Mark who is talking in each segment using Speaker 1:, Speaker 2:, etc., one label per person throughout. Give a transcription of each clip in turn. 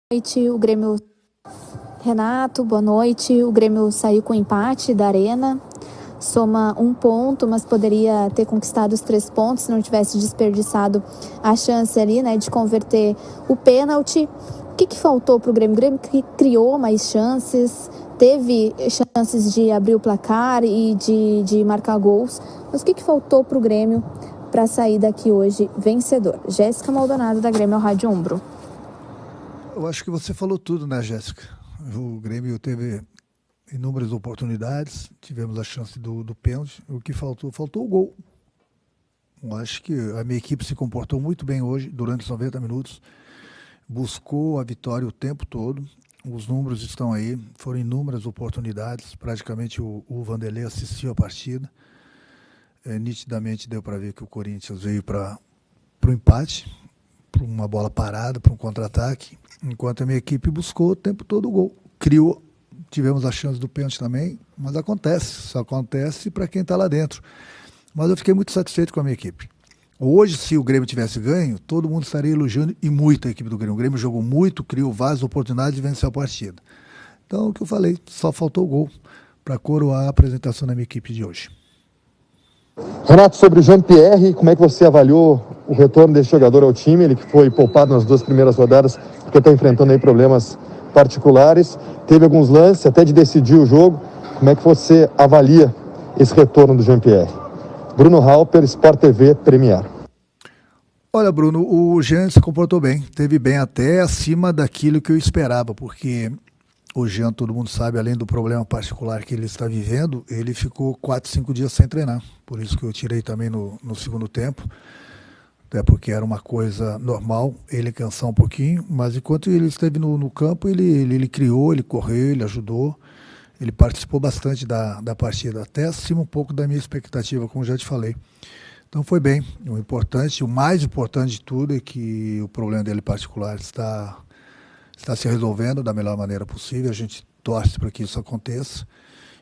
Speaker 1: Noite, o Grêmio. Renato, boa noite. O Grêmio saiu com empate da Arena, soma 1 ponto, mas poderia ter conquistado os 3 pontos se não tivesse desperdiçado a chance ali, né, de converter o pênalti. O que faltou para o Grêmio? O Grêmio criou mais chances, teve chances de abrir o placar e de marcar gols, mas o que faltou para o Grêmio para sair daqui hoje vencedor? Jéssica Maldonado, da Grêmio Rádio Umbro.
Speaker 2: Eu acho que você falou tudo, né, Jéssica? O Grêmio teve inúmeras oportunidades, tivemos a chance do pênalti. O que faltou o gol. Eu acho que a minha equipe se comportou muito bem hoje, durante os 90 minutos. Buscou a vitória o tempo todo. Os números estão aí, foram inúmeras oportunidades. Praticamente o Vanderlei assistiu a partida. Nitidamente deu para ver que o Corinthians veio para o empate, para uma bola parada, para um contra-ataque, enquanto a minha equipe buscou o tempo todo o gol. Criou, tivemos a chance do pênalti também, mas só acontece para quem está lá dentro. Mas eu fiquei muito satisfeito com a minha equipe. Hoje, se o Grêmio tivesse ganho, todo mundo estaria elogiando e muito a equipe do Grêmio. O Grêmio jogou muito, criou várias oportunidades e venceu a partida. Então, o que eu falei, só faltou o gol para coroar a apresentação da minha equipe de hoje.
Speaker 3: Renato, sobre o Jean-Pierre, como é que você avaliou o retorno desse jogador ao time? Ele que foi poupado nas 2 primeiras rodadas, porque está enfrentando aí problemas particulares. Teve alguns lances até de decidir o jogo. Como é que você avalia esse retorno do Jean-Pierre? Bruno Halper, Sport TV, Premier.
Speaker 2: Olha, Bruno, o Jean se comportou bem. Teve bem até acima daquilo que eu esperava, porque o Jean, todo mundo sabe, além do problema particular que ele está vivendo, ele ficou 4, 5 dias sem treinar. Por isso que eu tirei também no segundo tempo, até porque era uma coisa normal, ele cansar um pouquinho, mas enquanto ele esteve no campo, ele criou, ele correu, ele ajudou, ele participou bastante da partida, até acima um pouco da minha expectativa, como já te falei. Então foi bem. O mais importante de tudo é que o problema dele particular está se resolvendo da melhor maneira possível. A gente torce para que isso aconteça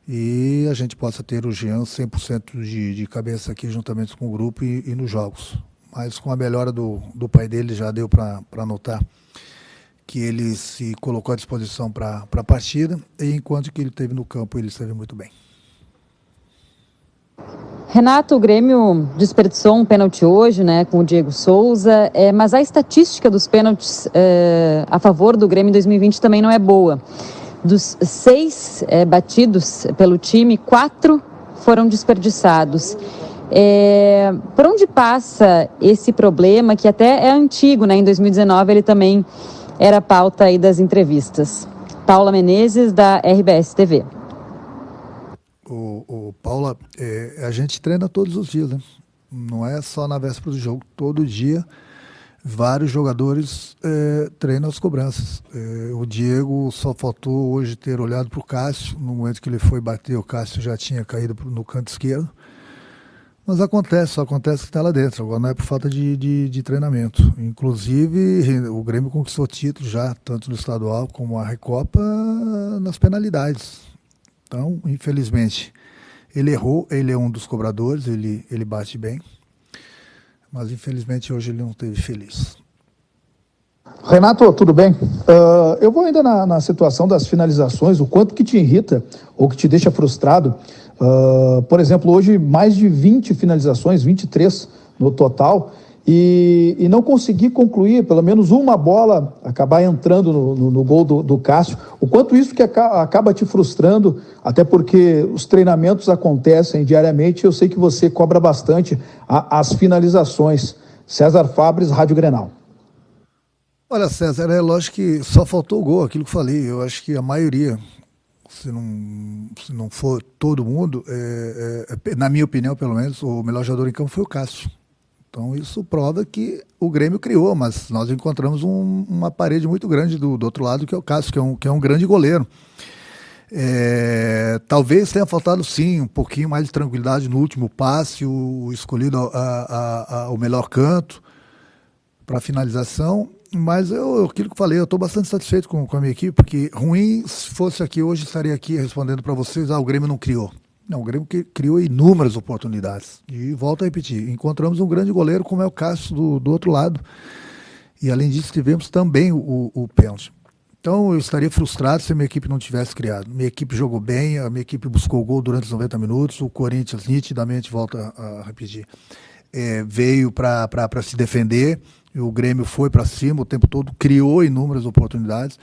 Speaker 2: e a gente possa ter o Jean 100% de cabeça aqui juntamente com o grupo e nos jogos. Mas com a melhora do pai dele já deu para notar que ele se colocou à disposição para a partida, e enquanto que ele esteve no campo, ele esteve muito bem.
Speaker 4: Renato, o Grêmio desperdiçou um pênalti hoje, né, com o Diego Souza, mas a estatística dos pênaltis a favor do Grêmio em 2020 também não é boa. Dos 6 batidos pelo time, 4 foram desperdiçados. Por onde passa esse problema, que até é antigo, né? Em 2019 ele também era pauta aí das entrevistas. Paula Menezes, da RBS TV.
Speaker 2: Paula, a gente treina todos os dias, né? Não é só na véspera do jogo. Todo dia, vários jogadores treinam as cobranças. O Diego só faltou hoje ter olhado para o Cássio. No momento que ele foi bater, o Cássio já tinha caído no canto esquerdo. Mas só acontece que está lá dentro. Agora não é por falta de treinamento. Inclusive, o Grêmio conquistou título já, tanto no estadual como a Recopa, nas penalidades. Então, infelizmente, ele errou, ele é um dos cobradores, ele bate bem. Mas, infelizmente, hoje ele não esteve feliz.
Speaker 5: Renato, tudo bem? Eu vou ainda na situação das finalizações, o quanto que te irrita ou que te deixa frustrado. Por exemplo, hoje mais de 20 finalizações, 23 no total, e não conseguir concluir pelo menos uma bola, acabar entrando no gol do Cássio. O quanto isso que acaba te frustrando, até porque os treinamentos acontecem diariamente, eu sei que você cobra bastante as finalizações. César Fabres, Rádio Grenal.
Speaker 2: Olha, César, é lógico que só faltou o gol, aquilo que eu falei. Eu acho que a maioria, se não for todo mundo, na minha opinião, pelo menos, o melhor jogador em campo foi o Cássio. Então isso prova que o Grêmio criou, mas nós encontramos uma parede muito grande do outro lado, que é o Cássio, que é um grande goleiro. Talvez tenha faltado, sim, um pouquinho mais de tranquilidade no último passe, o escolhido o melhor canto para finalização. Mas aquilo que eu falei, eu estou bastante satisfeito com a minha equipe, porque ruim, se fosse aqui hoje, estaria aqui respondendo para vocês, o Grêmio não criou. Não, o Grêmio criou inúmeras oportunidades. E volto a repetir, encontramos um grande goleiro como é o Cássio do outro lado. E além disso tivemos também o pênalti. Então eu estaria frustrado se a minha equipe não tivesse criado. Minha equipe jogou bem, a minha equipe buscou o gol durante os 90 minutos, o Corinthians nitidamente, volta a repetir, veio para se defender, e o Grêmio foi para cima o tempo todo, criou inúmeras oportunidades.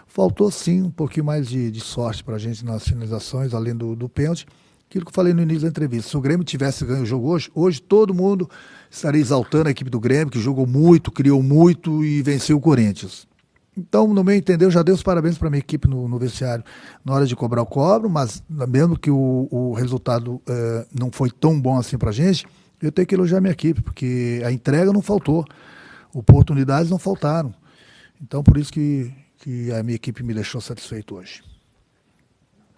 Speaker 2: Faltou sim um pouquinho mais de sorte para a gente nas finalizações, além do pênalti. Aquilo que eu falei no início da entrevista, se o Grêmio tivesse ganho o jogo hoje todo mundo estaria exaltando a equipe do Grêmio, que jogou muito, criou muito e venceu o Corinthians. Então, no meu entender, eu já dei os parabéns para a minha equipe no vestiário. Na hora de cobrar, eu cobro, mas mesmo que o resultado não foi tão bom assim para a gente, eu tenho que elogiar a minha equipe, porque a entrega não faltou, oportunidades não faltaram. Então, por isso que a minha equipe me deixou satisfeito hoje.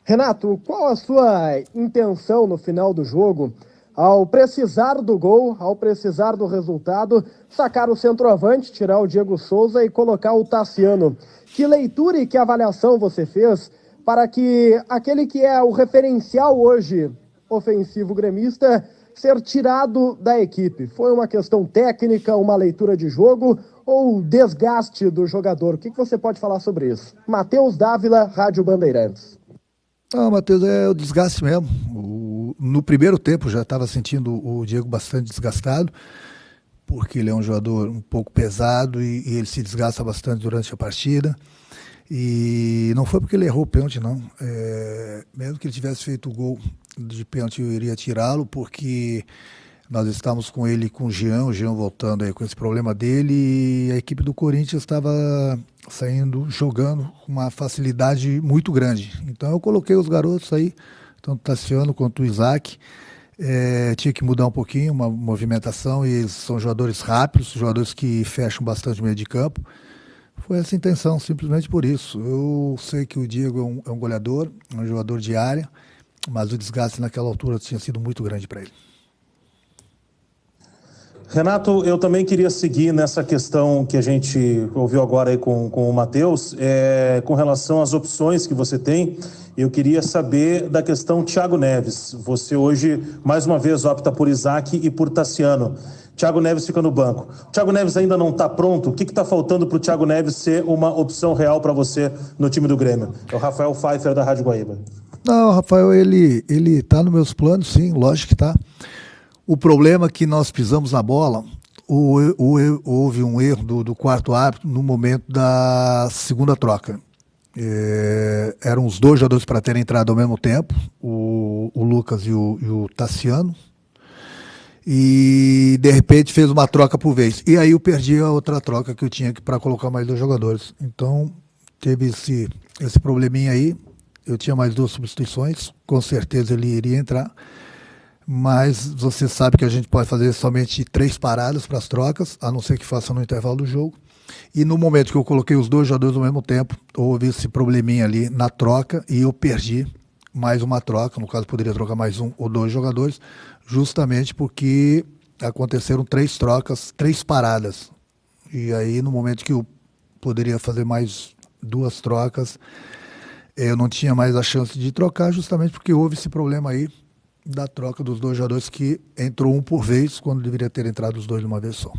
Speaker 6: Renato, qual a sua intenção no final do jogo? Ao precisar do gol, ao precisar do resultado, sacar o centroavante, tirar o Diego Souza e colocar o Tassiano. Que leitura e que avaliação você fez para que aquele que é o referencial hoje ofensivo gremista ser tirado da equipe? Foi uma questão técnica, uma leitura de jogo ou desgaste do jogador? O que você pode falar sobre isso? Matheus Dávila, Rádio Bandeirantes.
Speaker 2: Não, Matheus, é o desgaste mesmo. No primeiro tempo já estava sentindo o Diego bastante desgastado, porque ele é um jogador um pouco pesado e ele se desgasta bastante durante a partida. E não foi porque ele errou o pênalti, não. Mesmo que ele tivesse feito o gol de pênalti, eu iria tirá-lo, porque nós estávamos com ele e com o Jean voltando aí com esse problema dele, e a equipe do Corinthians estava saindo, jogando com uma facilidade muito grande. Então eu coloquei os garotos aí, tanto o Tassiano quanto o Isaac. Tinha que mudar um pouquinho, uma movimentação, e eles são jogadores rápidos, jogadores que fecham bastante o meio de campo. Foi essa a intenção, simplesmente por isso. Eu sei que o Diego é um goleador, é um jogador de área, mas o desgaste naquela altura tinha sido muito grande para ele.
Speaker 7: Renato, eu também queria seguir nessa questão que a gente ouviu agora aí com o Matheus, com relação às opções que você tem. Eu queria saber da questão Thiago Neves. Você hoje, mais uma vez, opta por Isaac e por Tassiano. Thiago Neves fica no banco. O Thiago Neves ainda não está pronto? O que está faltando para o Thiago Neves ser uma opção real para você no time do Grêmio? É o Rafael Pfeiffer, da Rádio Guaíba.
Speaker 2: Não, Rafael, ele está nos meus planos, sim, lógico que está. O problema é que nós pisamos na bola, houve um erro do quarto árbitro no momento da segunda troca. Eram os dois jogadores para terem entrado ao mesmo tempo, o Lucas e o Tassiano, e de repente fez uma troca por vez. E aí eu perdi a outra troca que eu tinha para colocar mais dois jogadores. Então teve esse probleminha aí, eu tinha mais duas substituições, com certeza ele iria entrar. Mas você sabe que a gente pode fazer somente 3 paradas para as trocas, a não ser que faça no intervalo do jogo. E no momento que eu coloquei os dois jogadores ao mesmo tempo, houve esse probleminha ali na troca e eu perdi mais uma troca. No caso, poderia trocar mais um ou dois jogadores, justamente porque aconteceram 3 trocas, 3 paradas. E aí, no momento que eu poderia fazer mais 2 trocas, eu não tinha mais a chance de trocar, justamente porque houve esse problema aí da troca dos dois jogadores, que entrou um por vez, quando deveria ter entrado os dois de uma vez só.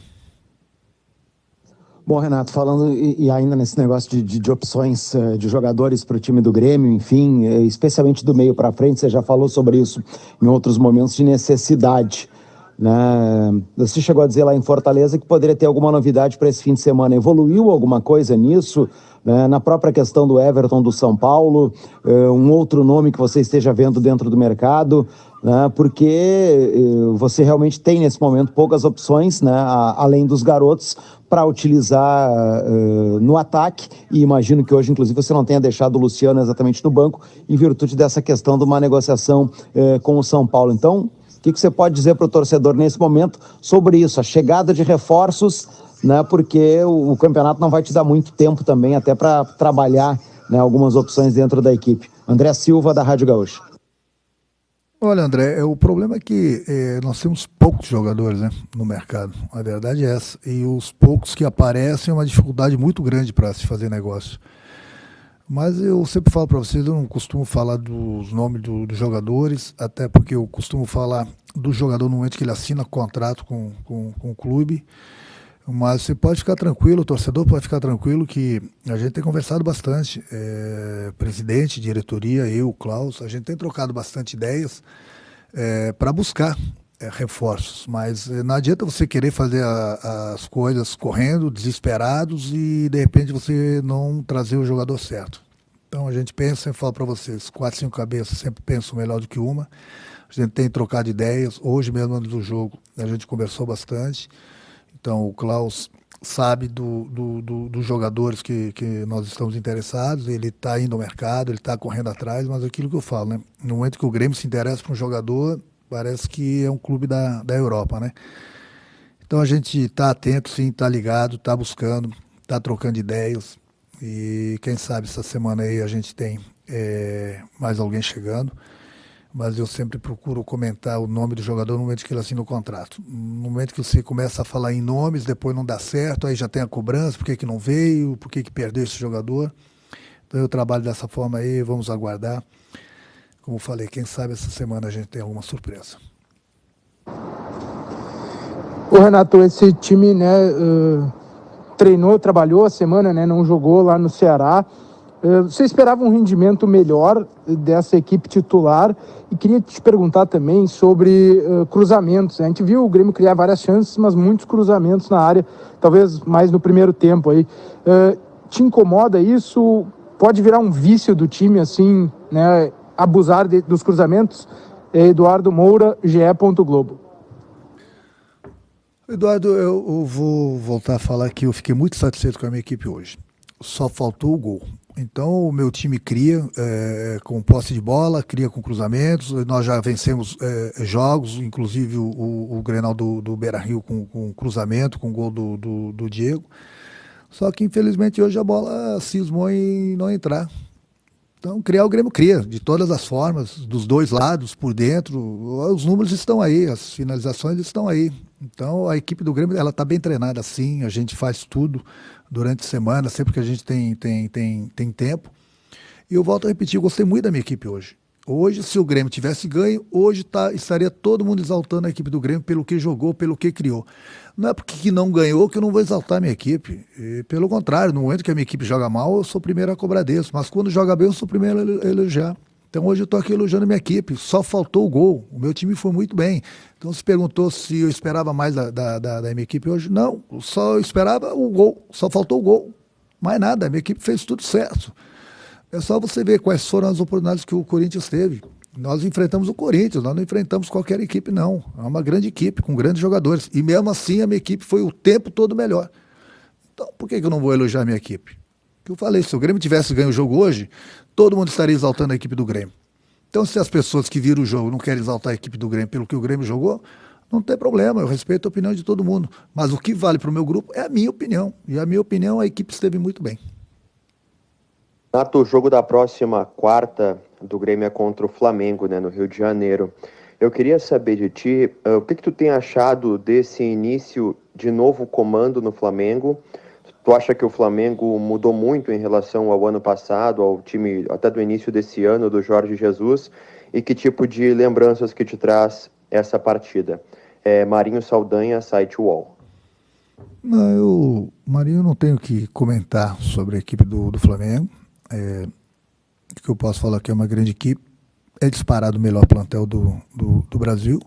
Speaker 8: Bom, Renato, falando e ainda nesse negócio de opções de jogadores para o time do Grêmio, enfim, especialmente do meio para frente, você já falou sobre isso em outros momentos de necessidade, né? Você chegou a dizer lá em Fortaleza que poderia ter alguma novidade para esse fim de semana. Evoluiu alguma coisa nisso? Na própria questão do Everton do São Paulo, um outro nome que você esteja vendo dentro do mercado, né? Porque você realmente tem nesse momento poucas opções, né? Além dos garotos, para utilizar no ataque, e imagino que hoje, inclusive, você não tenha deixado o Luciano exatamente no banco, em virtude dessa questão de uma negociação com o São Paulo. Então, o que você pode dizer para o torcedor nesse momento sobre isso, a chegada de reforços, né? Porque o campeonato não vai te dar muito tempo também, até para trabalhar, né, algumas opções dentro da equipe. André Silva, da Rádio Gaúcha.
Speaker 2: Olha, André, o problema é que nós temos poucos jogadores, né, no mercado. A verdade é essa. E os poucos que aparecem é uma dificuldade muito grande para se fazer negócio. Mas eu sempre falo para vocês, eu não costumo falar dos nomes dos jogadores, até porque eu costumo falar do jogador no momento que ele assina contrato com o clube. Mas você pode ficar tranquilo, o torcedor pode ficar tranquilo que a gente tem conversado bastante. Presidente, diretoria, eu, Klaus, a gente tem trocado bastante ideias para buscar reforços. Mas não adianta você querer fazer as coisas correndo, desesperados, e de repente você não trazer o jogador certo. Então a gente pensa, eu falo para vocês, 4, 5 cabeças sempre pensam melhor do que uma. A gente tem trocado ideias. Hoje mesmo, antes do jogo, a gente conversou bastante. Então, o Klaus sabe dos jogadores que nós estamos interessados, ele está indo ao mercado, ele está correndo atrás, mas é aquilo que eu falo, né? No momento que o Grêmio se interessa por um jogador, parece que é um clube da Europa, né? Então, a gente está atento, sim, está ligado, está buscando, está trocando ideias, e quem sabe essa semana aí a gente tem mais alguém chegando. Mas eu sempre procuro comentar o nome do jogador no momento que ele assina o contrato. No momento que você começa a falar em nomes, depois não dá certo, aí já tem a cobrança, por que não veio, por que perdeu esse jogador. Então eu trabalho dessa forma aí, vamos aguardar. Como eu falei, quem sabe essa semana a gente tem alguma surpresa.
Speaker 9: Ô Renato, esse time, né, treinou, trabalhou a semana, né, não jogou lá no Ceará. Você esperava um rendimento melhor dessa equipe titular, e queria te perguntar também sobre cruzamentos. A gente viu o Grêmio criar várias chances, mas muitos cruzamentos na área, talvez mais no primeiro tempo aí. Te incomoda isso? Pode virar um vício do time, assim, né, abusar dos cruzamentos? Eduardo Moura, GE. Globo.
Speaker 2: Eduardo, eu vou voltar a falar que eu fiquei muito satisfeito com a minha equipe hoje. Só faltou o gol. Então o meu time cria com posse de bola, cria com cruzamentos. Nós já vencemos jogos, inclusive o Grenal do Beira-Rio com cruzamento, com gol do Diego. Só que infelizmente hoje a bola cismou em não entrar. Então criar o Grêmio cria, de todas as formas, dos dois lados, por dentro. Os números estão aí, as finalizações estão aí. Então a equipe do Grêmio ela está bem treinada, sim, a gente faz tudo durante a semana, sempre que a gente tem tempo. E eu volto a repetir, eu gostei muito da minha equipe hoje. Hoje, se o Grêmio tivesse ganho, hoje estaria todo mundo exaltando a equipe do Grêmio pelo que jogou, pelo que criou. Não é porque não ganhou que eu não vou exaltar a minha equipe. Pelo contrário, no momento que a minha equipe joga mal, eu sou o primeiro a cobrar disso. Mas quando joga bem, eu sou o primeiro a elogiar. Então hoje eu estou aqui elogiando a minha equipe. Só faltou o gol. O meu time foi muito bem. Então se perguntou se eu esperava mais da minha equipe hoje. Não, só esperava o gol. Só faltou o gol. Mais nada, a minha equipe fez tudo certo. É só você ver quais foram as oportunidades que o Corinthians teve. Nós enfrentamos o Corinthians, nós não enfrentamos qualquer equipe, não. É uma grande equipe, com grandes jogadores. E mesmo assim a minha equipe foi o tempo todo melhor. Então por que eu não vou elogiar a minha equipe? Que eu falei, se o Grêmio tivesse ganho o jogo hoje, todo mundo estaria exaltando a equipe do Grêmio. Então se as pessoas que viram o jogo não querem exaltar a equipe do Grêmio pelo que o Grêmio jogou, não tem problema, eu respeito a opinião de todo mundo. Mas o que vale para o meu grupo é a minha opinião. E a minha opinião, a equipe esteve muito bem.
Speaker 10: Renato, o jogo da próxima quarta do Grêmio é contra o Flamengo, né, no Rio de Janeiro. Eu queria saber de ti, o que tu tem achado desse início de novo comando no Flamengo? Tu acha que o Flamengo mudou muito em relação ao ano passado, ao time até do início desse ano, do Jorge Jesus? E que tipo de lembranças que te traz essa partida? Marinho Saldanha, site UOL.
Speaker 2: Não, Marinho, não tenho que comentar sobre a equipe do Flamengo. O que eu posso falar que é uma grande equipe, é disparado o melhor plantel do Brasil.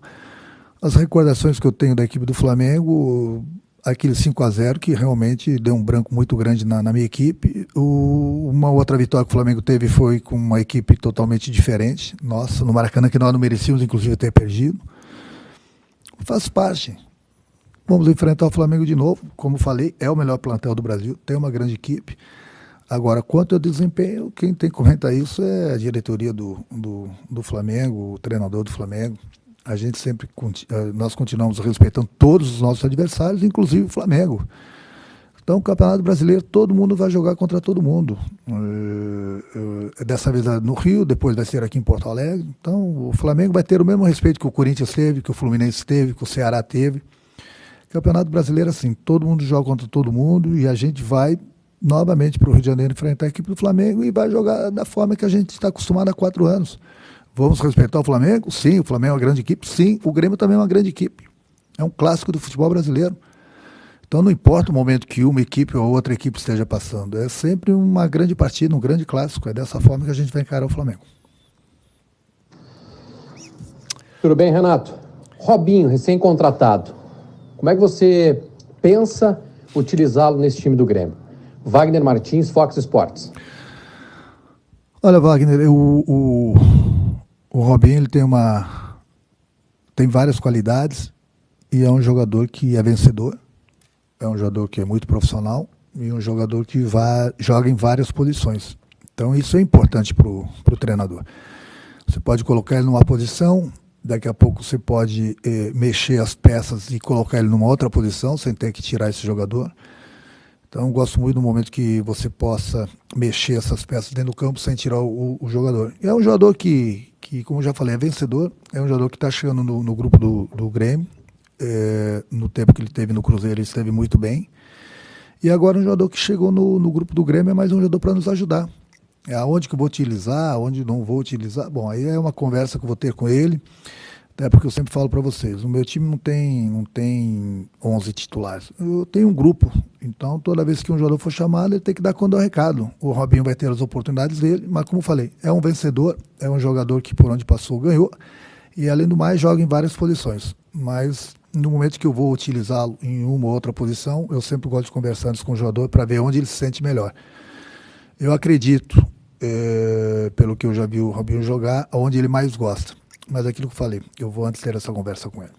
Speaker 2: As recordações que eu tenho da equipe do Flamengo, aquele 5-0 que realmente deu um branco muito grande na minha equipe. Uma outra vitória que o Flamengo teve foi com uma equipe totalmente diferente. Nossa, no Maracanã, que nós não merecíamos inclusive ter perdido. Faz parte. Vamos enfrentar o Flamengo de novo. Como falei, é o melhor plantel do Brasil, tem uma grande equipe. Agora, quanto ao desempenho, quem tem que comentar isso é a diretoria do Flamengo, o treinador do Flamengo. A gente sempre, nós continuamos respeitando todos os nossos adversários, inclusive o Flamengo. Então, o Campeonato Brasileiro, todo mundo vai jogar contra todo mundo. Dessa vez no Rio, depois vai ser aqui em Porto Alegre. Então, o Flamengo vai ter o mesmo respeito que o Corinthians teve, que o Fluminense teve, que o Ceará teve. Campeonato Brasileiro, assim, todo mundo joga contra todo mundo e a gente vai novamente para o Rio de Janeiro enfrentar a equipe do Flamengo e vai jogar da forma que a gente está acostumado há 4 anos. Vamos respeitar o Flamengo? Sim, o Flamengo é uma grande equipe. Sim, o Grêmio também é uma grande equipe. É um clássico do futebol brasileiro. Então não importa o momento que uma equipe ou outra equipe esteja passando, é sempre uma grande partida, um grande clássico. É dessa forma que a gente vai encarar o Flamengo.
Speaker 11: Tudo bem, Renato? Robinho, recém-contratado. Como é que você pensa utilizá-lo nesse time do Grêmio? Wagner Martins, Fox Sports.
Speaker 2: Olha, Wagner, o Robinho ele tem várias qualidades e é um jogador que é vencedor, é um jogador que é muito profissional e um jogador que joga em várias posições. Então isso é importante para o treinador. Você pode colocar ele numa posição, daqui a pouco você pode mexer as peças e colocar ele numa outra posição sem ter que tirar esse jogador. Então eu gosto muito do momento que você possa mexer essas peças dentro do campo sem tirar o jogador. E é um jogador que, como eu já falei, é vencedor, é um jogador que está chegando no grupo do Grêmio. No tempo que ele teve no Cruzeiro, ele esteve muito bem. E agora um jogador que chegou no grupo do Grêmio é mais um jogador para nos ajudar. Aonde que eu vou utilizar, aonde não vou utilizar. Bom, aí é uma conversa que eu vou ter com ele. Até porque eu sempre falo para vocês, o meu time não tem 11 titulares. Eu tenho um grupo, então toda vez que um jogador for chamado, ele tem que dar conta do recado. O Robinho vai ter as oportunidades dele, mas como eu falei, é um vencedor, é um jogador que por onde passou ganhou, e além do mais joga em várias posições. Mas no momento que eu vou utilizá-lo em uma ou outra posição, eu sempre gosto de conversar antes com o jogador para ver onde ele se sente melhor. Eu acredito, pelo que eu já vi o Robinho jogar, onde ele mais gosta. Mas aquilo que eu falei, eu vou antes ter essa conversa com ele.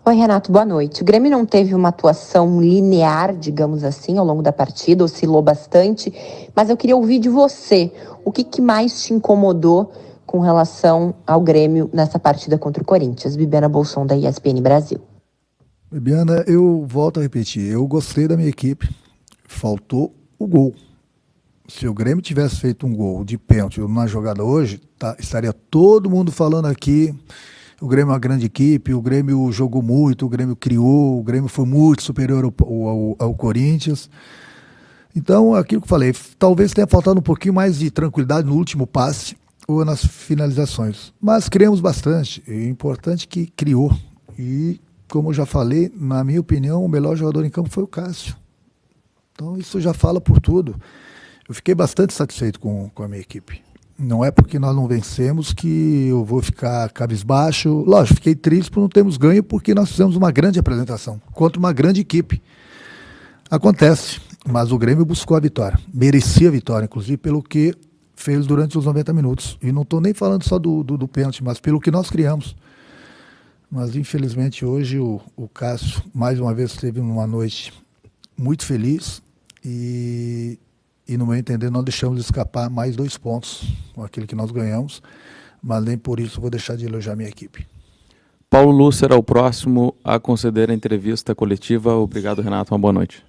Speaker 12: Oi, Renato, boa noite. O Grêmio não teve uma atuação linear, digamos assim, ao longo da partida, oscilou bastante, mas eu queria ouvir de você, o que mais te incomodou com relação ao Grêmio nessa partida contra o Corinthians? Bibiana Bolson, da ESPN Brasil.
Speaker 2: Bibiana, eu volto a repetir, eu gostei da minha equipe, faltou o gol. Se o Grêmio tivesse feito um gol de pênalti na jogada hoje, estaria todo mundo falando aqui, o Grêmio é uma grande equipe, o Grêmio jogou muito, o Grêmio criou, o Grêmio foi muito superior ao Corinthians. Então, aquilo que eu falei, talvez tenha faltado um pouquinho mais de tranquilidade no último passe ou nas finalizações. Mas criamos bastante, é importante que criou. E, como eu já falei, na minha opinião, o melhor jogador em campo foi o Cássio. Então, isso já fala por tudo. Eu fiquei bastante satisfeito com a minha equipe. Não é porque nós não vencemos que eu vou ficar cabisbaixo. Lógico, fiquei triste por não termos ganho, porque nós fizemos uma grande apresentação contra uma grande equipe. Acontece, mas o Grêmio buscou a vitória. Merecia a vitória, inclusive, pelo que fez durante os 90 minutos. E não estou nem falando só do pênalti, mas pelo que nós criamos. Mas, infelizmente, hoje o Cássio, mais uma vez, teve uma noite muito feliz e no meu entender, não deixamos de escapar mais 2 pontos com aquilo que nós ganhamos, mas nem por isso vou deixar de elogiar minha equipe.
Speaker 13: Paulo Luz será o próximo a conceder a entrevista coletiva. Obrigado, Renato. Uma boa noite.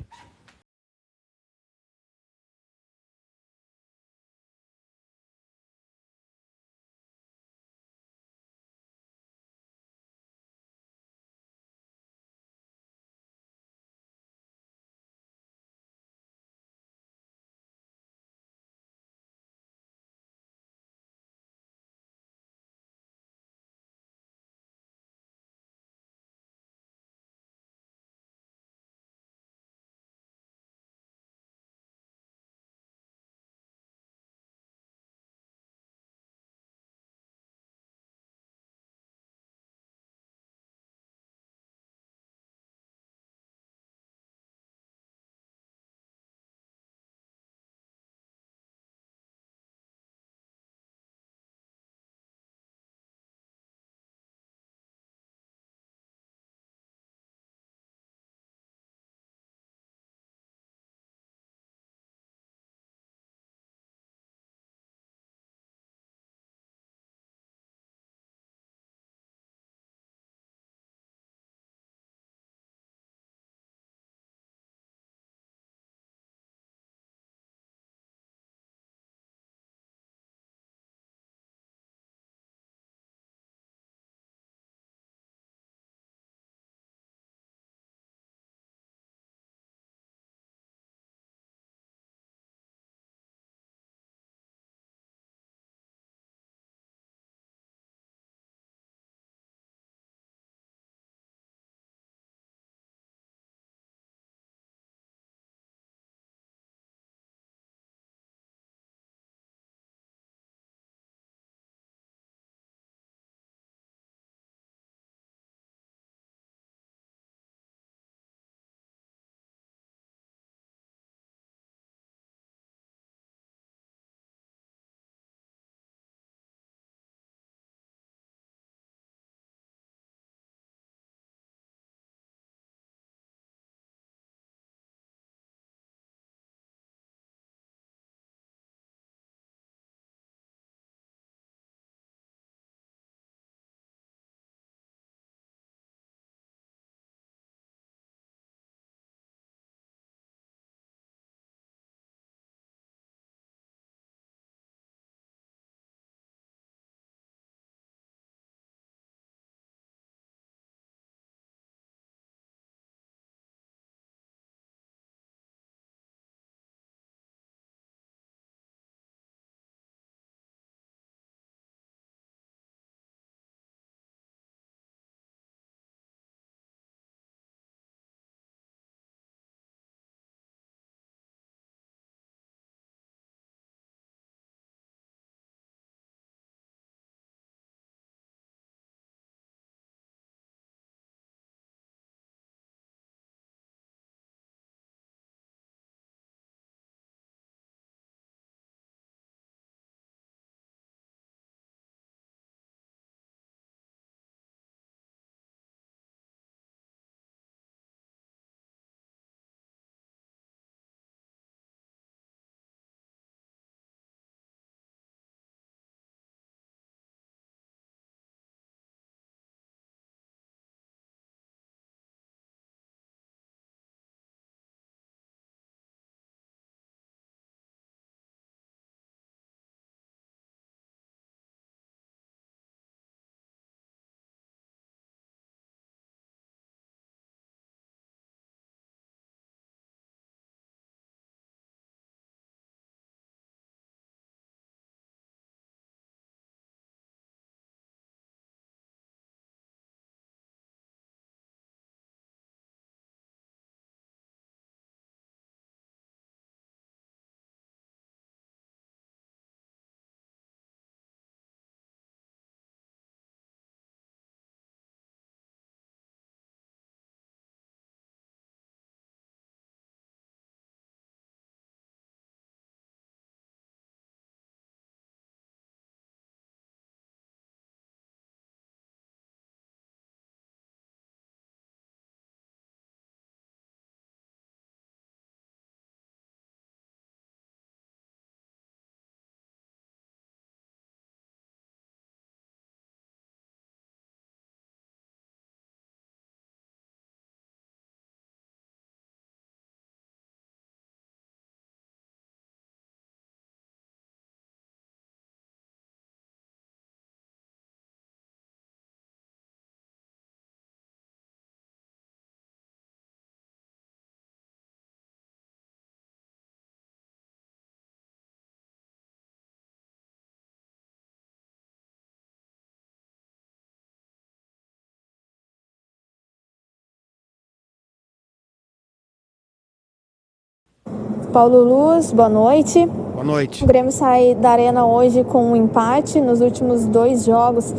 Speaker 1: Paulo Luz, boa noite.
Speaker 14: Boa noite.
Speaker 1: O Grêmio sai da Arena hoje com um empate. Nos últimos 2 jogos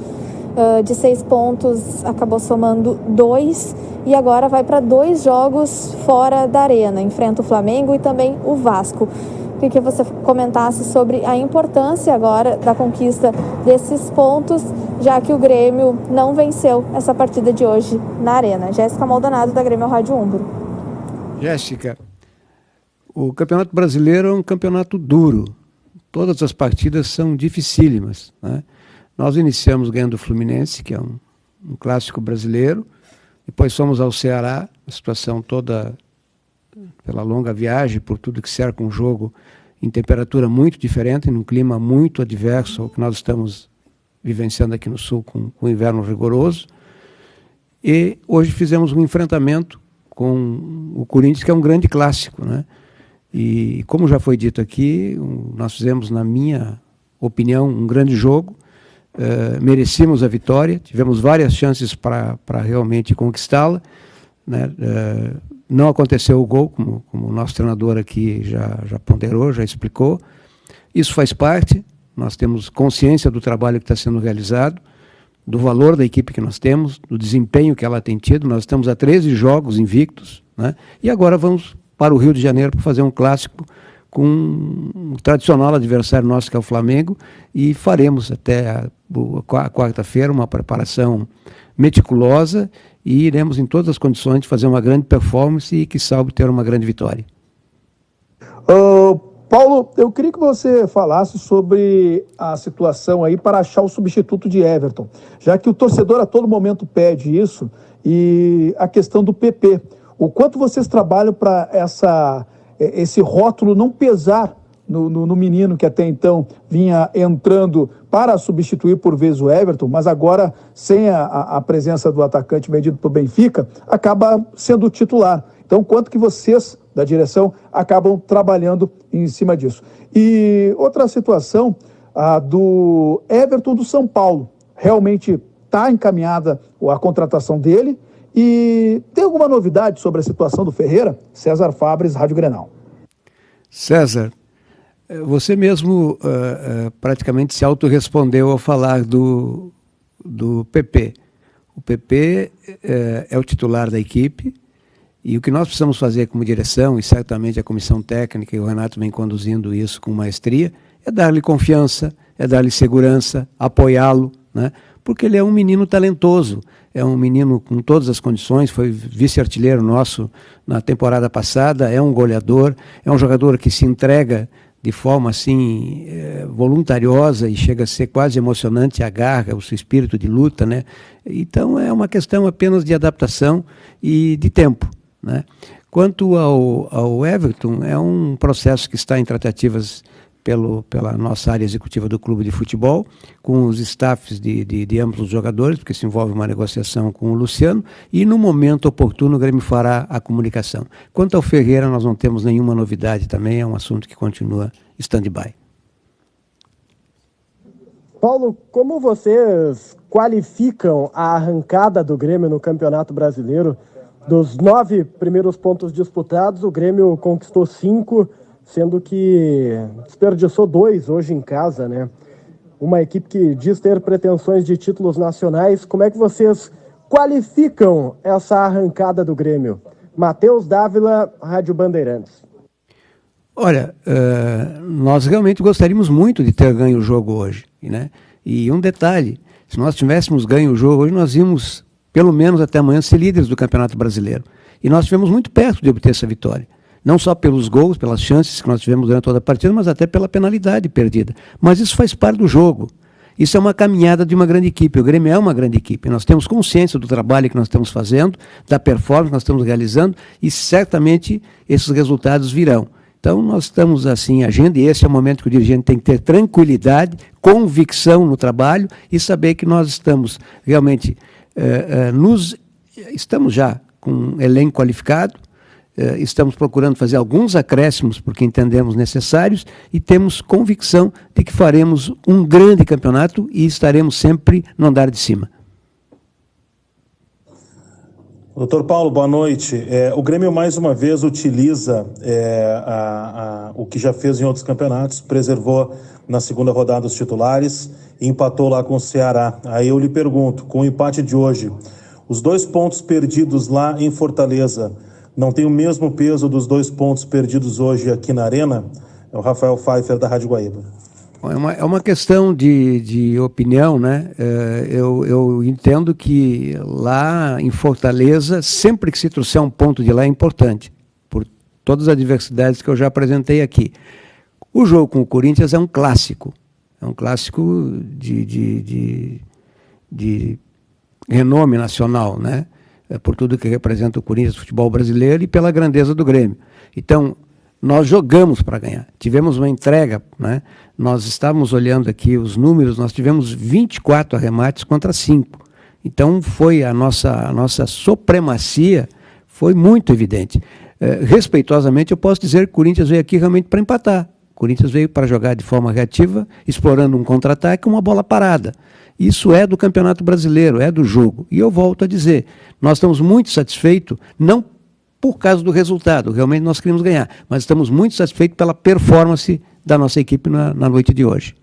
Speaker 1: de 6 pontos, acabou somando 2. E agora vai para 2 jogos fora da Arena. Enfrenta o Flamengo e também o Vasco. Queria que você comentasse sobre a importância agora da conquista desses pontos, já que o Grêmio não venceu essa partida de hoje na Arena. Jéssica Maldonado, da Grêmio Rádio Umbro.
Speaker 14: Jéssica, o Campeonato Brasileiro é um campeonato duro. Todas as partidas são dificílimas, né? Nós iniciamos ganhando o Fluminense, que é um clássico brasileiro. Depois fomos ao Ceará, a situação toda pela longa viagem, por tudo que cerca um jogo em temperatura muito diferente, num clima muito adverso ao que nós estamos vivenciando aqui no Sul, com o inverno rigoroso. E hoje fizemos um enfrentamento com o Corinthians, que é um grande clássico, né? E como já foi dito aqui, nós fizemos, na minha opinião, um grande jogo. Merecíamos a vitória, tivemos várias chances para realmente conquistá-la, né? Não aconteceu o gol, como o nosso treinador aqui já ponderou, já explicou. Isso faz parte, nós temos consciência do trabalho que está sendo realizado, do valor da equipe que nós temos, do desempenho que ela tem tido. Nós estamos a 13 jogos invictos, né? E agora vamos para o Rio de Janeiro para fazer um clássico com um tradicional adversário nosso, que é o Flamengo, e faremos até a quarta-feira uma preparação meticulosa e iremos em todas as condições de fazer uma grande performance e, quiçá, obter uma grande vitória.
Speaker 5: Paulo, eu queria que você falasse sobre a situação aí para achar o substituto de Everton, já que o torcedor a todo momento pede isso, e a questão do PP. O quanto vocês trabalham para esse rótulo não pesar no menino que até então vinha entrando para substituir por vezes o Everton, mas agora, sem a presença do atacante vendido para o Benfica, acaba sendo titular. Então, quanto que vocês, da direção, acabam trabalhando em cima disso? E outra situação, a do Everton do São Paulo. Realmente está encaminhada a contratação dele? E tem alguma novidade sobre a situação do Ferreira? César Fabres, Rádio Grenal.
Speaker 14: César, você mesmo praticamente se autorrespondeu ao falar do PP. O PP é o titular da equipe, e o que nós precisamos fazer como direção, e certamente a comissão técnica e o Renato vem conduzindo isso com maestria, é dar-lhe confiança, é dar-lhe segurança, apoiá-lo, né? Porque ele é um menino talentoso, é um menino com todas as condições, foi vice-artilheiro nosso na temporada passada, é um goleador, é um jogador que se entrega de forma assim voluntariosa e chega a ser quase emocionante a garra, o seu espírito de luta, né? Então é uma questão apenas de adaptação e de tempo, né? Quanto ao Everton, é um processo que está em tratativas pela nossa área executiva do clube de futebol, com os staffs de ambos os jogadores, porque se envolve uma negociação com o Luciano, e no momento oportuno o Grêmio fará a comunicação. Quanto ao Ferreira, nós não temos nenhuma novidade também, é um assunto que continua stand-by.
Speaker 6: Paulo, como vocês qualificam a arrancada do Grêmio no Campeonato Brasileiro? Dos 9 primeiros pontos disputados, o Grêmio conquistou 5, sendo que desperdiçou 2 hoje em casa, né? Uma equipe que diz ter pretensões de títulos nacionais. Como é que vocês qualificam essa arrancada do Grêmio? Matheus Dávila, Rádio Bandeirantes.
Speaker 14: Olha, nós realmente gostaríamos muito de ter ganho o jogo hoje, né? E um detalhe, se nós tivéssemos ganho o jogo hoje, nós íamos, pelo menos até amanhã, ser líderes do Campeonato Brasileiro. E nós estivemos muito perto de obter essa vitória. Não só pelos gols, pelas chances que nós tivemos durante toda a partida, mas até pela penalidade perdida. Mas isso faz parte do jogo. Isso é uma caminhada de uma grande equipe. O Grêmio é uma grande equipe. Nós temos consciência do trabalho que nós estamos fazendo, da performance que nós estamos realizando, e certamente esses resultados virão. Então nós estamos assim, agindo, e esse é o momento que o dirigente tem que ter tranquilidade, convicção no trabalho e saber que nós estamos realmente, estamos já com um elenco qualificado, estamos procurando fazer alguns acréscimos porque entendemos necessários e temos convicção de que faremos um grande campeonato e estaremos sempre no andar de cima.
Speaker 7: Doutor Paulo, boa noite. O Grêmio mais uma vez utiliza o que já fez em outros campeonatos, preservou na segunda rodada os titulares e empatou lá com o Ceará. Aí eu lhe pergunto, com o empate de hoje, os 2 pontos perdidos lá em Fortaleza não tem o mesmo peso dos 2 pontos perdidos hoje aqui na Arena? É o Rafael Pfeiffer, da Rádio Guaíba.
Speaker 14: É uma questão de opinião, né? Eu entendo que lá em Fortaleza, sempre que se trouxer um ponto de lá é importante, por todas as adversidades que eu já apresentei aqui. O jogo com o Corinthians é um clássico de renome nacional, né? Por tudo que representa o Corinthians, o futebol brasileiro, e pela grandeza do Grêmio. Então, nós jogamos para ganhar, tivemos uma entrega, né? Nós estávamos olhando aqui os números, nós tivemos 24 arremates contra 5. Então foi a nossa supremacia foi muito evidente. Respeitosamente eu posso dizer que o Corinthians veio aqui realmente para empatar. O Corinthians veio para jogar de forma reativa, explorando um contra-ataque, uma bola parada. Isso é do Campeonato Brasileiro, é do jogo. E eu volto a dizer, nós estamos muito satisfeitos, não por causa do resultado, realmente nós queríamos ganhar, mas estamos muito satisfeitos pela performance da nossa equipe na noite de hoje.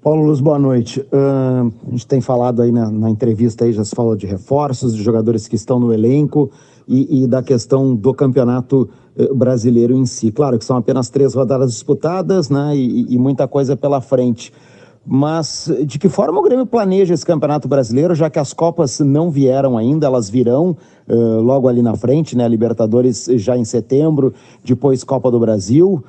Speaker 8: Paulo Luz, boa noite. A gente tem falado aí na entrevista, aí já se falou de reforços, de jogadores que estão no elenco e da questão do Campeonato Brasileiro em si. Claro que são apenas 3 rodadas disputadas, né, e muita coisa pela frente. Mas de que forma o Grêmio planeja esse Campeonato Brasileiro, já que as Copas não vieram ainda, elas virão logo ali na frente, né? Libertadores já em setembro, depois Copa do Brasil,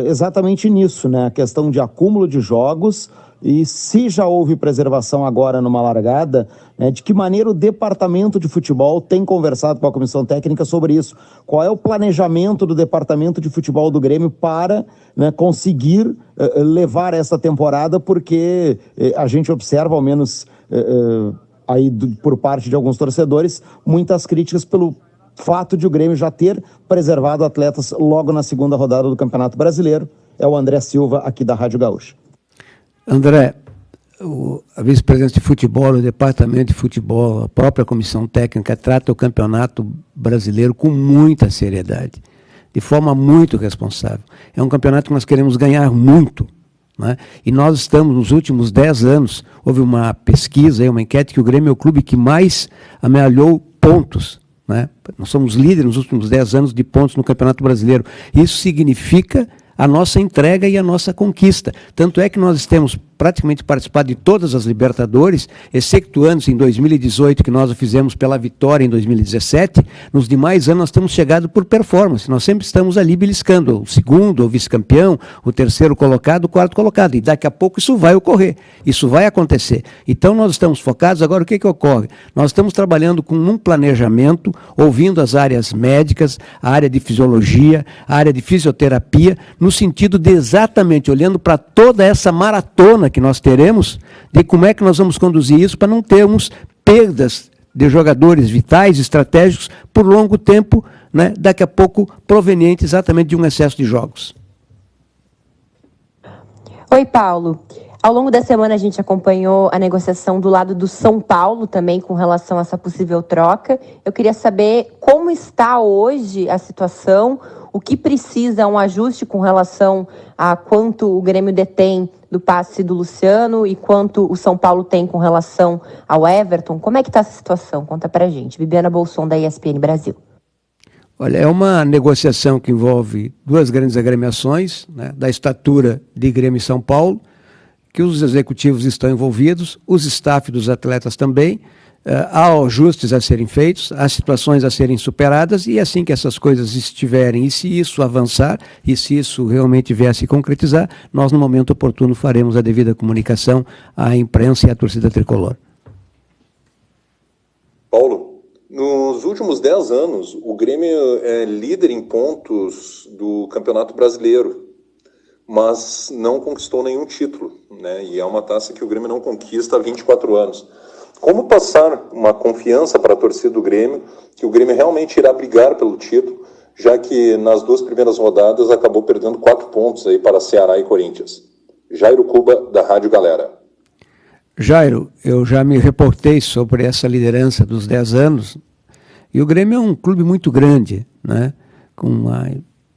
Speaker 8: exatamente nisso, né? A questão de acúmulo de jogos e se já houve preservação agora numa largada, né, de que maneira o departamento de futebol tem conversado com a comissão técnica sobre isso? Qual é o planejamento do departamento de futebol do Grêmio para, né, conseguir levar essa temporada, porque a gente observa, ao menos aí por parte de alguns torcedores, muitas críticas pelo fato de o Grêmio já ter preservado atletas logo na segunda rodada do Campeonato Brasileiro. É o André Silva, aqui da Rádio Gaúcha.
Speaker 14: André, a vice-presidência de futebol, o departamento de futebol, a própria comissão técnica trata o Campeonato Brasileiro com muita seriedade, de forma muito responsável. É um campeonato que nós queremos ganhar muito, né? E nós estamos, nos últimos 10 anos, houve uma pesquisa, uma enquete, que o Grêmio é o clube que mais amealhou pontos, né? Nós somos líderes nos últimos 10 anos de pontos no Campeonato Brasileiro. Isso significa a nossa entrega e a nossa conquista. Tanto é que nós temos praticamente participado de todas as Libertadores, excetuando em 2018, que nós o fizemos pela vitória em 2017, nos demais anos nós temos chegado por performance, nós sempre estamos ali beliscando o segundo, o vice-campeão, o terceiro colocado, o quarto colocado, e daqui a pouco isso vai ocorrer, isso vai acontecer. Então nós estamos focados. Agora o que ocorre? Nós estamos trabalhando com um planejamento, ouvindo as áreas médicas, a área de fisiologia, a área de fisioterapia, no sentido de exatamente olhando para toda essa maratona que nós teremos, de como é que nós vamos conduzir isso para não termos perdas de jogadores vitais, estratégicos, por longo tempo, né, daqui a pouco proveniente exatamente de um excesso de jogos.
Speaker 12: Oi, Paulo. Ao longo da semana a gente acompanhou a negociação do lado do São Paulo também com relação a essa possível troca. Eu queria saber como está hoje a situação, o que precisa um ajuste com relação a quanto o Grêmio detém do passe do Luciano e quanto o São Paulo tem com relação ao Everton. Como é que está essa situação? Conta pra gente. Bibiana Bolson, da ESPN Brasil.
Speaker 14: Olha, é uma negociação que envolve 2 grandes agremiações, né, da estatura de Grêmio e São Paulo, que os executivos estão envolvidos, os staff dos atletas também. Há ajustes a serem feitos, há situações a serem superadas, e assim que essas coisas estiverem, e se isso avançar, e se isso realmente vier a se concretizar, nós no momento oportuno faremos a devida comunicação à imprensa e à torcida tricolor.
Speaker 15: Paulo, nos últimos 10 anos, o Grêmio é líder em pontos do Campeonato Brasileiro, mas não conquistou nenhum título, né? E é uma taça que o Grêmio não conquista há 24 anos. Como passar uma confiança para a torcida do Grêmio, que o Grêmio realmente irá brigar pelo título, já que nas 2 primeiras rodadas acabou perdendo 4 pontos aí para Ceará e Corinthians? Jairo Cuba, da Rádio Galera.
Speaker 14: Jairo, eu já me reportei sobre essa liderança dos 10 anos, e o Grêmio é um clube muito grande, né? Com uma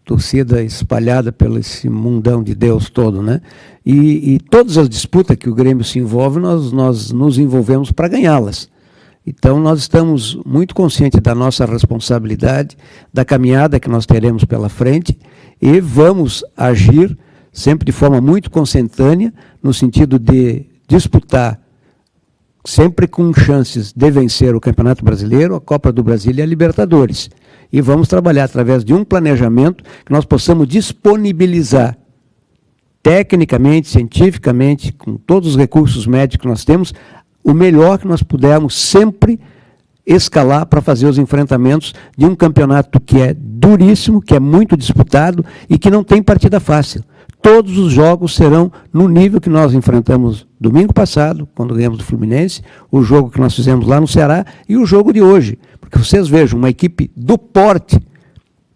Speaker 14: torcida espalhada pelo esse mundão de Deus todo, né? E todas as disputas que o Grêmio se envolve, nós nos envolvemos para ganhá-las. Então, nós estamos muito conscientes da nossa responsabilidade, da caminhada que nós teremos pela frente, e vamos agir sempre de forma muito consentânea, no sentido de disputar sempre com chances de vencer o Campeonato Brasileiro, a Copa do Brasil e a Libertadores. E vamos trabalhar através de um planejamento que nós possamos disponibilizar tecnicamente, cientificamente, com todos os recursos médicos que nós temos, o melhor que nós pudermos sempre escalar para fazer os enfrentamentos de um campeonato que é duríssimo, que é muito disputado e que não tem partida fácil. Todos os jogos serão no nível que nós enfrentamos domingo passado, quando ganhamos do Fluminense, o jogo que nós fizemos lá no Ceará e o jogo de hoje. Porque vocês vejam, uma equipe do porte,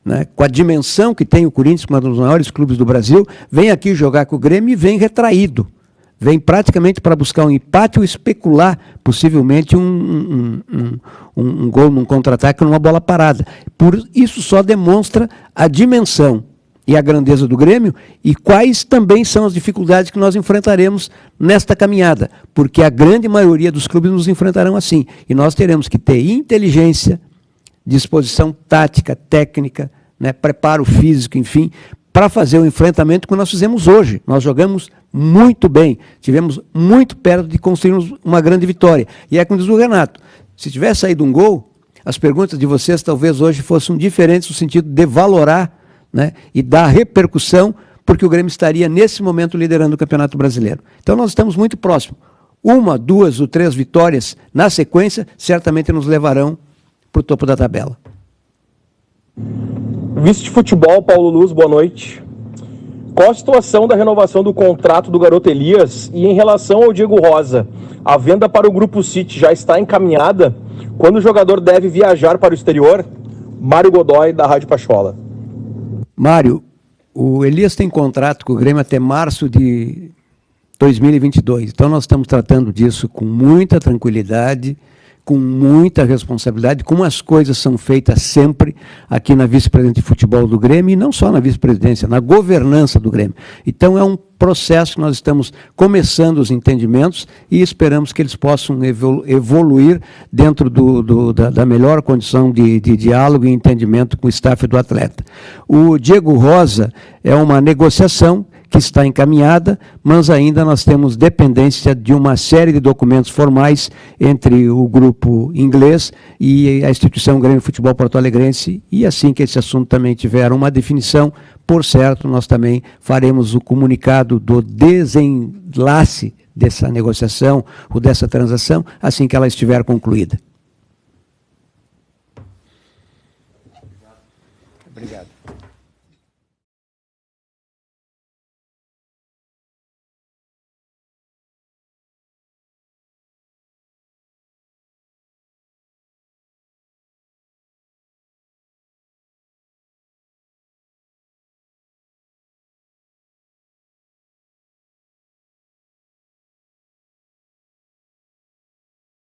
Speaker 14: né, com a dimensão que tem o Corinthians, um dos maiores clubes do Brasil, vem aqui jogar com o Grêmio e vem retraído. Vem praticamente para buscar um empate ou especular, possivelmente, um gol num contra-ataque ou numa bola parada. Por isso só demonstra a dimensão e a grandeza do Grêmio, e quais também são as dificuldades que nós enfrentaremos nesta caminhada, porque a grande maioria dos clubes nos enfrentarão assim, e nós teremos que ter inteligência, disposição tática, técnica, né, preparo físico, enfim, para fazer o enfrentamento que nós fizemos hoje. Nós jogamos muito bem, tivemos muito perto de construirmos uma grande vitória. E é como diz o Renato, se tivesse saído um gol, as perguntas de vocês talvez hoje fossem diferentes no sentido de valorar, né, e dar repercussão, porque o Grêmio estaria nesse momento liderando o Campeonato Brasileiro. Então nós estamos muito próximos. 1, 2 ou 3 vitórias na sequência certamente nos levarão para o topo da tabela.
Speaker 16: Vice de futebol, Paulo Luz, boa noite. Qual a situação da renovação do contrato do garoto Elias e em relação ao Diego Rosa? A venda para o Grupo City já está encaminhada? Quando o jogador deve viajar para o exterior? Mário Godoy, da Rádio Pachola.
Speaker 14: Mário, o Elias tem contrato com o Grêmio até março de 2022. Então nós estamos tratando disso com muita tranquilidade, com muita responsabilidade, como as coisas são feitas sempre aqui na vice-presidente de futebol do Grêmio, e não só na vice-presidência, na governança do Grêmio. Então é um processo que nós estamos começando os entendimentos e esperamos que eles possam evoluir dentro da melhor condição de diálogo e entendimento com o staff do atleta. O Diego Rosa é uma negociação que está encaminhada, mas ainda nós temos dependência de uma série de documentos formais entre o grupo inglês e a instituição Grêmio Futebol Porto Alegrense, e assim que esse assunto também tiver uma definição, por certo, nós também faremos o comunicado do desenlace dessa negociação ou dessa transação assim que ela estiver concluída.